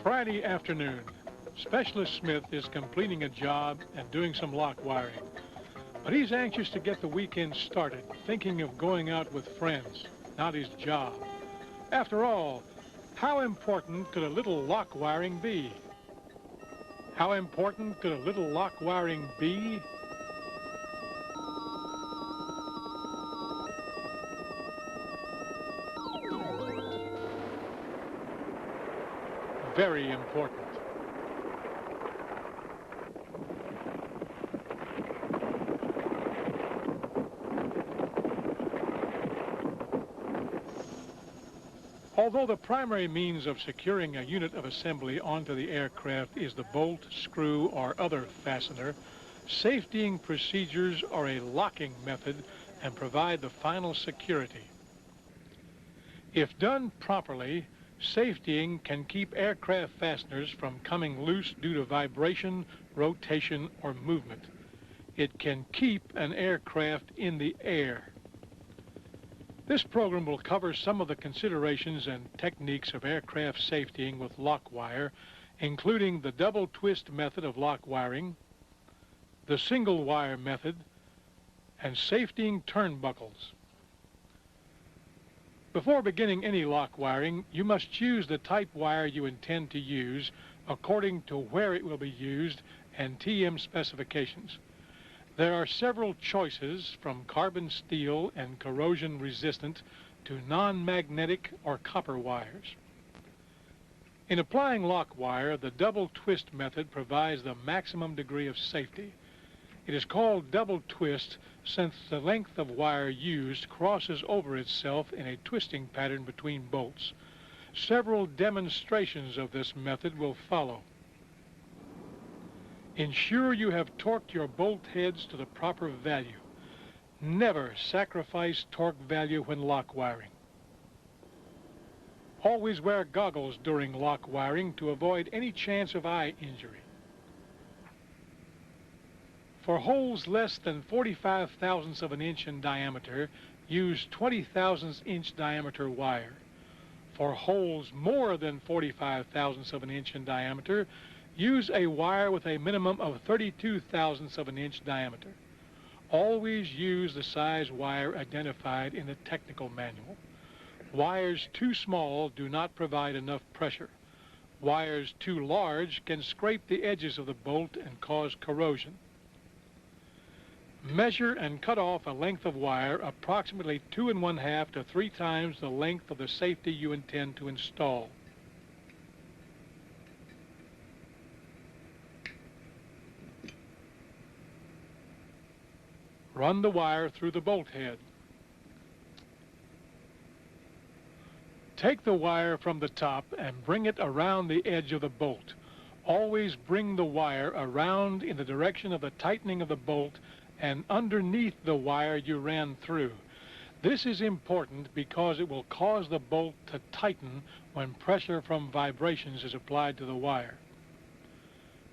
Friday afternoon. Specialist Smith is completing a job and doing some lock wiring. But he's anxious to get the weekend started, thinking of going out with friends, not his job. After all, how important could a little lock wiring be? How important could a little lock wiring be? Very important. Although the primary means of securing a unit of assembly onto the aircraft is the bolt, screw, or other fastener, safetying procedures are a locking method and provide the final security. If done properly, safetying can keep aircraft fasteners from coming loose due to vibration, rotation, or movement. It can keep an aircraft in the air. This program will cover some of the considerations and techniques of aircraft safetying with lock wire, including the double twist method of lock wiring, the single wire method, and safetying turnbuckles. Before beginning any lock wiring, you must choose the type wire you intend to use according to where it will be used and TM specifications. There are several choices from carbon steel and corrosion resistant to non-magnetic or copper wires. In applying lock wire, the double twist method provides the maximum degree of safety. It is called double twist since the length of wire used crosses over itself in a twisting pattern between bolts. Several demonstrations of this method will follow. Ensure you have torqued your bolt heads to the proper value. Never sacrifice torque value when lock wiring. Always wear goggles during lock wiring to avoid any chance of eye injury. For holes less than 45 thousandths of an inch in diameter, use 20 thousandths inch diameter wire. For holes more than 45 thousandths of an inch in diameter, use a wire with a minimum of 32 thousandths of an inch diameter. Always use the size wire identified in the technical manual. Wires too small do not provide enough pressure. Wires too large can scrape the edges of the bolt and cause corrosion. Measure and cut off a length of wire approximately 2 1/2 to 3 times the length of the safety you intend to install. Run the wire through the bolt head. Take the wire from the top and bring it around the edge of the bolt. Always bring the wire around in the direction of the tightening of the bolt and underneath the wire you ran through. This is important because it will cause the bolt to tighten when pressure from vibrations is applied to the wire.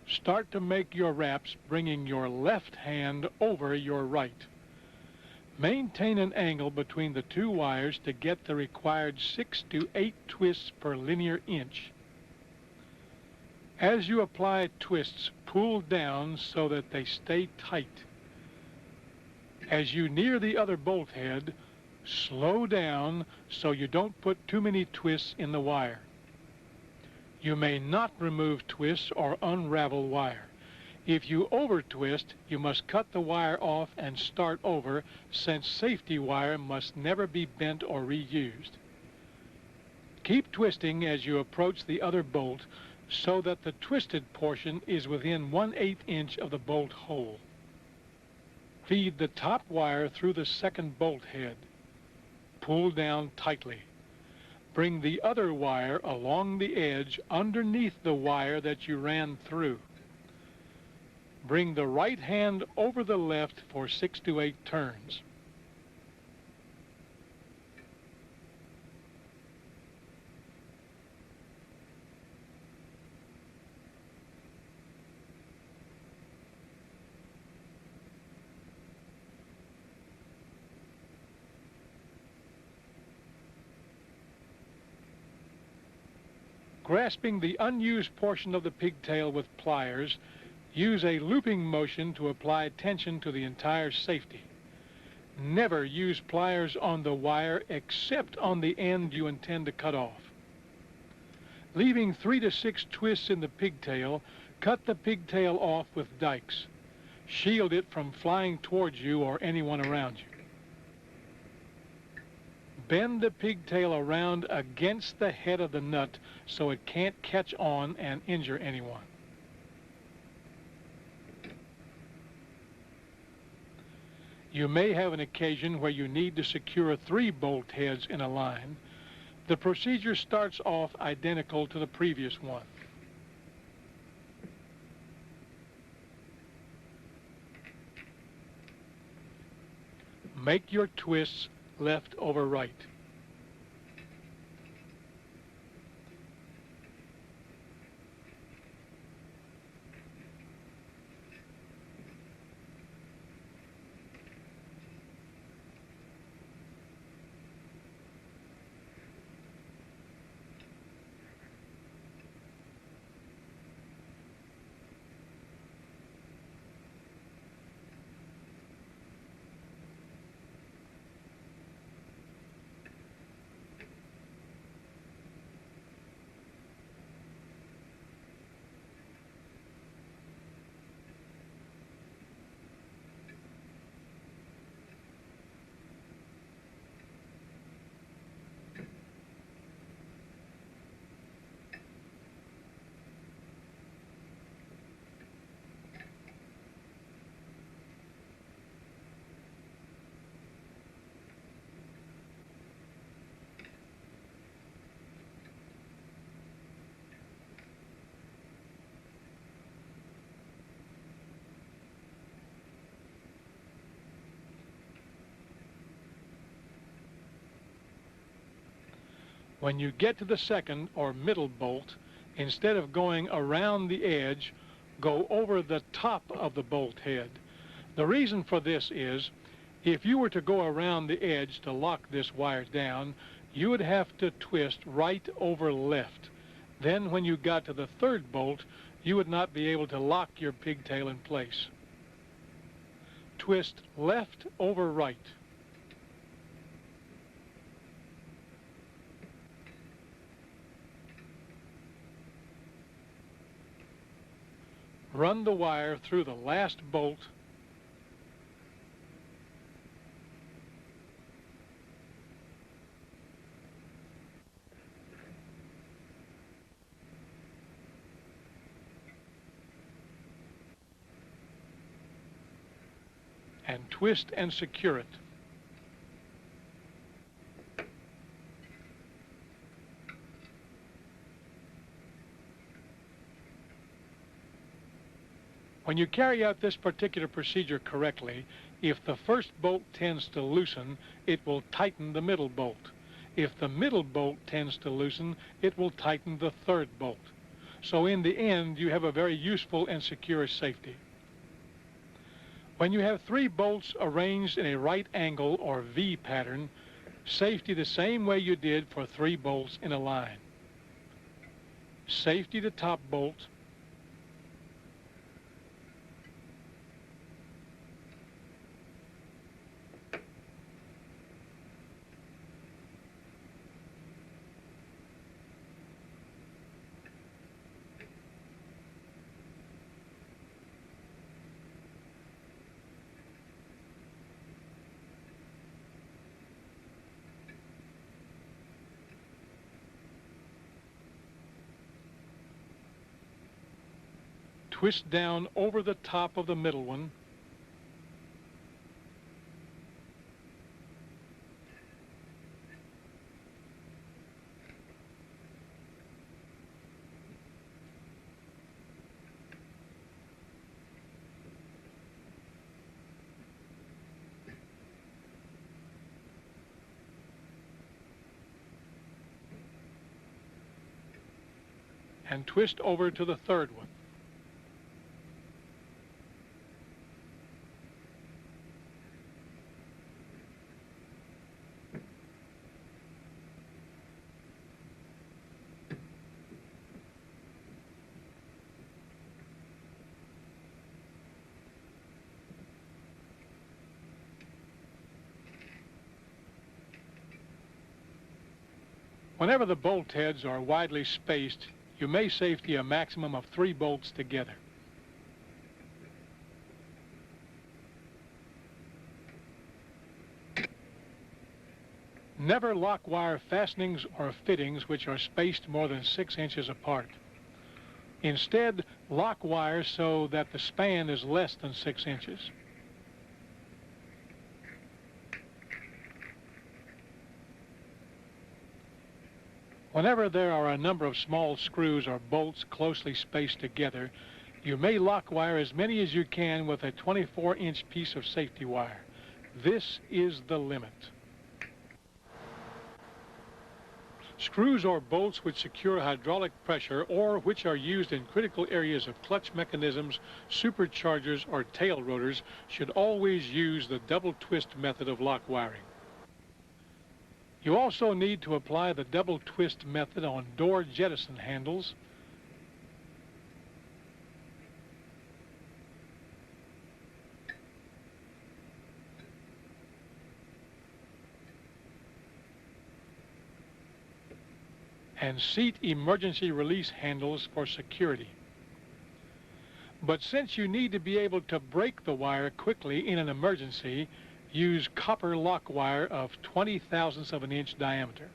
Start to make your wraps, bringing your left hand over your right. Maintain an angle between the two wires to get the required 6 to 8 twists per linear inch. As you apply twists, pull down so that they stay tight. As you near the other bolt head, slow down so you don't put too many twists in the wire. You may not remove twists or unravel wire. If you over-twist, you must cut the wire off and start over, since safety wire must never be bent or reused. Keep twisting as you approach the other bolt so that the twisted portion is within 1/8 inch of the bolt hole. Feed the top wire through the second bolt head. Pull down tightly. Bring the other wire along the edge underneath the wire that you ran through. Bring the right hand over the left for 6 to 8 turns. Grasping the unused portion of the pigtail with pliers, use a looping motion to apply tension to the entire safety. Never use pliers on the wire except on the end you intend to cut off. Leaving 3 to 6 twists in the pigtail, cut the pigtail off with dikes. Shield it from flying towards you or anyone around you. Bend the pigtail around against the head of the nut so it can't catch on and injure anyone. You may have an occasion where you need to secure 3 bolt heads in a line. The procedure starts off identical to the previous one. Make your twists left over right. When you get to the second or middle bolt, instead of going around the edge, go over the top of the bolt head. The reason for this is, if you were to go around the edge to lock this wire down, you would have to twist right over left. Then when you got to the third bolt, you would not be able to lock your pigtail in place. Twist left over right. Run the wire through the last bolt and twist and secure it. When you carry out this particular procedure correctly, if the first bolt tends to loosen, it will tighten the middle bolt. If the middle bolt tends to loosen, it will tighten the third bolt. So in the end, you have a very useful and secure safety. When you have 3 bolts arranged in a right angle or V pattern, safety the same way you did for 3 bolts in a line. Safety the top bolt, twist down over the top of the middle one, and twist over to the third one. Whenever the bolt heads are widely spaced, you may safety a maximum of 3 bolts together. Never lock wire fastenings or fittings which are spaced more than 6 inches apart. Instead, lock wire so that the span is less than 6 inches. Whenever there are a number of small screws or bolts closely spaced together, you may lock wire as many as you can with a 24-inch piece of safety wire. This is the limit. Screws or bolts which secure hydraulic pressure or which are used in critical areas of clutch mechanisms, superchargers, or tail rotors should always use the double twist method of lock wiring. You also need to apply the double twist method on door jettison handles, and seat emergency release handles for security. But since you need to be able to break the wire quickly in an emergency, use copper lock wire of 20/1000 of an inch diameter.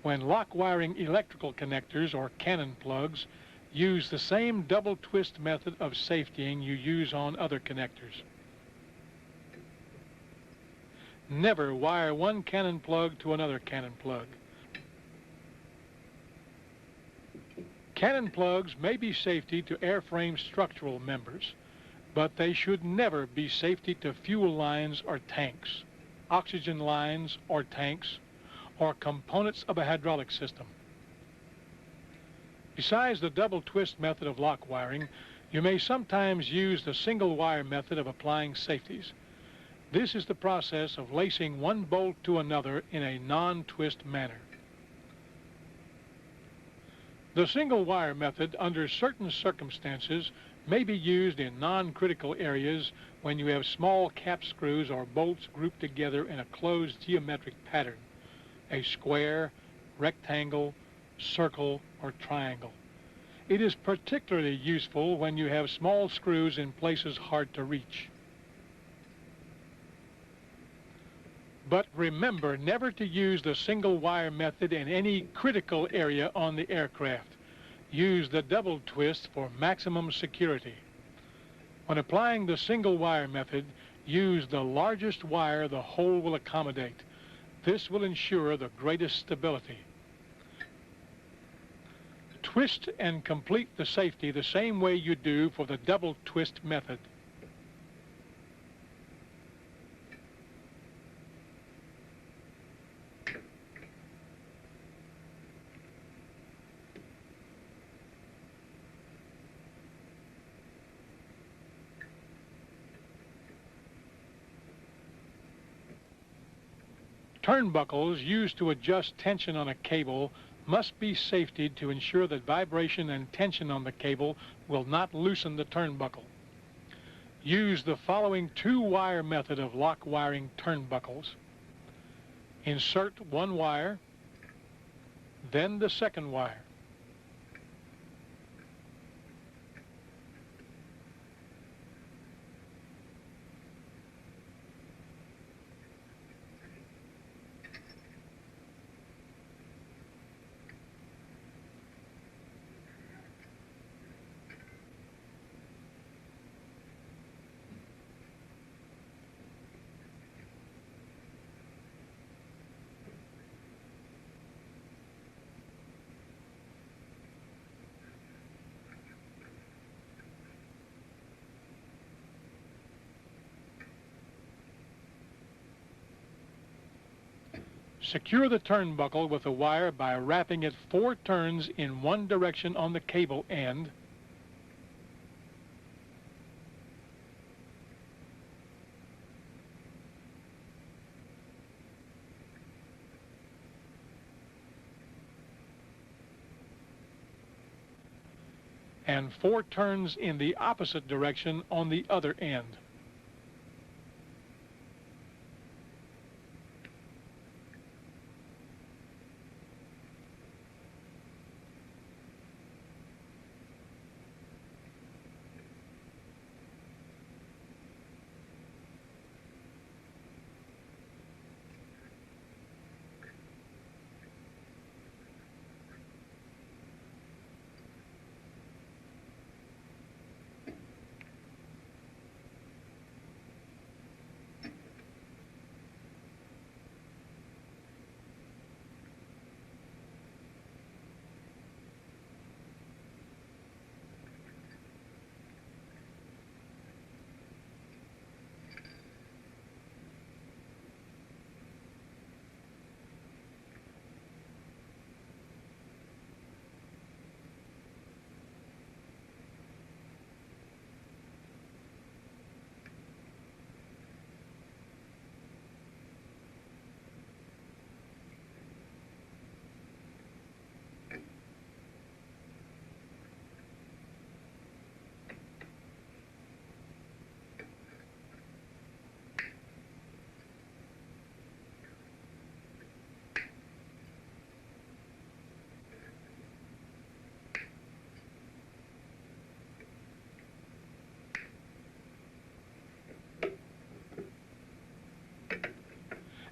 When lock wiring electrical connectors or cannon plugs, use the same double twist method of safetying you use on other connectors. Never wire one cannon plug to another cannon plug. Cannon plugs may be safety to airframe structural members, but they should never be safety to fuel lines or tanks, oxygen lines or tanks, or components of a hydraulic system. Besides the double twist method of lock wiring, you may sometimes use the single wire method of applying safeties. This is the process of lacing one bolt to another in a non-twist manner. The single wire method, under certain circumstances, may be used in non-critical areas when you have small cap screws or bolts grouped together in a closed geometric pattern, a square, rectangle, circle, or triangle. It is particularly useful when you have small screws in places hard to reach. But remember never to use the single wire method in any critical area on the aircraft. Use the double twist for maximum security. When applying the single wire method, use the largest wire the hole will accommodate. This will ensure the greatest stability. Twist and complete the safety the same way you do for the double twist method. Turnbuckles used to adjust tension on a cable must be safetied to ensure that vibration and tension on the cable will not loosen the turnbuckle. Use the following two-wire method of lock wiring turnbuckles. Insert one wire, then the second wire. Secure the turnbuckle with a wire by wrapping it 4 turns in one direction on the cable end, and 4 turns in the opposite direction on the other end.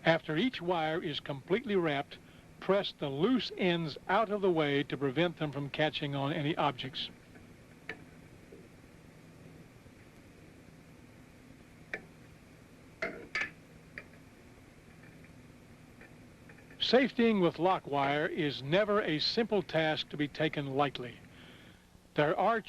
After each wire is completely wrapped, press the loose ends out of the way to prevent them from catching on any objects. Safetying with lock wire is never a simple task to be taken lightly. There are